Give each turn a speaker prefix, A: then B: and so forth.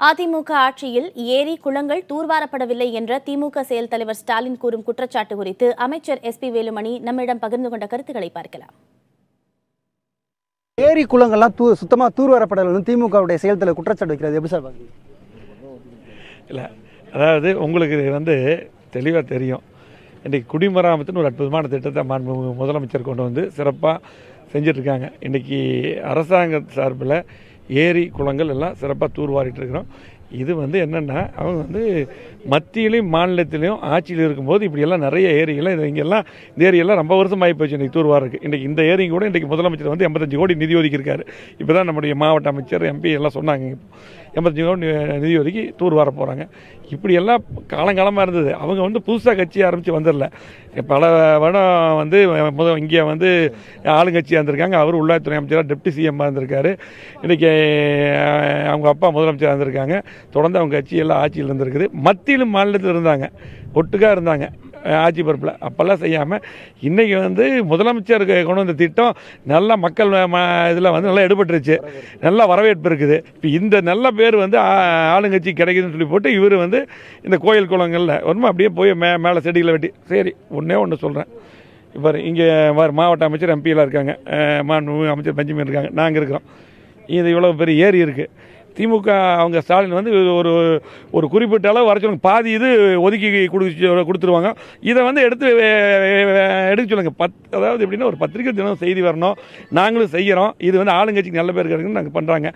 A: அதிமுக ஆட்சியில் ஏரி, குளங்கள் தூர்வாரப்படவில்லை என்ற திமுக செயல் தலைவர் ஸ்டாலின் கூறும் குற்றச்சாட்டு குறித்து அமைச்சர் எஸ்.பி. வேலுமணி நம்மிடம் பகிர்ந்து கொண்ட கருத்துக்களை பார்க்கலாம்.
B: ஏரி, குளங்கள்லாம் சுத்தமாக தூர்வாரப்படவில்லை திமுகவுடைய செயல் தலைவர் குற்றச்சாட்டு வைக்கிறது எப்படி சார் பார்க்குறீங்க?
C: இல்லை, அதாவது உங்களுக்கு தெளிவாக தெரியும். இன்றைக்கி குடிமராமத்துன்னு ஒரு அற்புதமான திட்டத்தை முதலமைச்சர் கொண்டு வந்து சிறப்பாக செஞ்சிட்ருக்காங்க. இன்றைக்கி அரசாங்க சார்பில் ஏரி, குளங்கள் எல்லாம் சிறப்பாக தூர்வாரிட்டு இருக்கிறோம். இது என்னென்னா, அவங்க மத்தியிலையும் மாநிலத்திலையும் ஆட்சியில் இருக்கும்போது இப்படியெல்லாம் நிறைய ஏரிகள் இங்கெல்லாம் இந்த ஏரியெல்லாம் ரொம்ப வருஷம் ஆகி போச்சு. இன்றைக்கி தூர்வாருக்கு இன்றைக்கி இந்த ஏரியும் கூட இன்றைக்கி முதலமைச்சர் 85 கோடி நிதி ஒதுக்கியிருக்காரு. இப்போ தான் நம்முடைய மாவட்ட அமைச்சர், எம்பி எல்லாம் சொன்னாங்க. 85 கோடி நிதி ஒதுக்கி தூர்வார போகிறாங்க. இப்படியெல்லாம் காலங்காலமாக இருந்தது. அவங்க புதுசாக கட்சி ஆரம்பித்து வந்துடல. பல வருடம் இங்கே ஆளுங்கட்சியாக இருந்திருக்காங்க. அவர் உள்ளாட்சித்துறை அமைச்சராக டெப்டி சிஎம்மாக இருந்திருக்காரு. இன்றைக்கி அவங்க அப்பா முதலமைச்சராக இருந்திருக்காங்க. தொடர்ந்து அவங்க கட்சி எல்லாம் ஆட்சியில் இருந்திருக்குது. மத்தியிலும் மாநிலத்தில் இருந்தாங்க, ஒட்டுக்காக இருந்தாங்க ஆட்சி பொறுப்பில். அப்போல்லாம் செய்யாமல் இன்றைக்கி முதலமைச்சர் கொண்டு வந்த திட்டம் நல்லா மக்கள் இதில் நல்லா எடுபட்டுருச்சு. நல்லா வரவேற்பு இருக்குது. இப்போ இந்த நல்ல பேர் ஆளுங்கட்சி கிடைக்குதுன்னு சொல்லி போட்டு இவர் இந்த கோயில் குளங்களில் அப்படியே போய் மேலே செடிகளை வெட்டி. சரி, ஒன்றே ஒன்று சொல்கிறேன். இப்போ இங்கே மாவட்ட அமைச்சர், எம்பியெல்லாம் இருக்காங்க, அமைச்சர் பெஞ்சமின் இருக்காங்க, நாங்கள் இருக்கிறோம். இது இவ்வளோ பெரிய ஏரி இருக்குது. திமுக அவங்க ஸ்டாலின் ஒரு குறிப்பிட்ட அளவு வர சொல்லுங்க, பாதி இது ஒதுக்கி கொடுத்துருவாங்க. இதை எடுக்க சொல்லுங்க. அதாவது எப்படின்னா, ஒரு பத்திரிகை தினம் செய்தி வரணும், நாங்களும் செய்கிறோம். இது ஆளுங்கட்சிக்கு நல்ல பேர் கிடைக்குன்னு நாங்கள் பண்ணுறாங்க.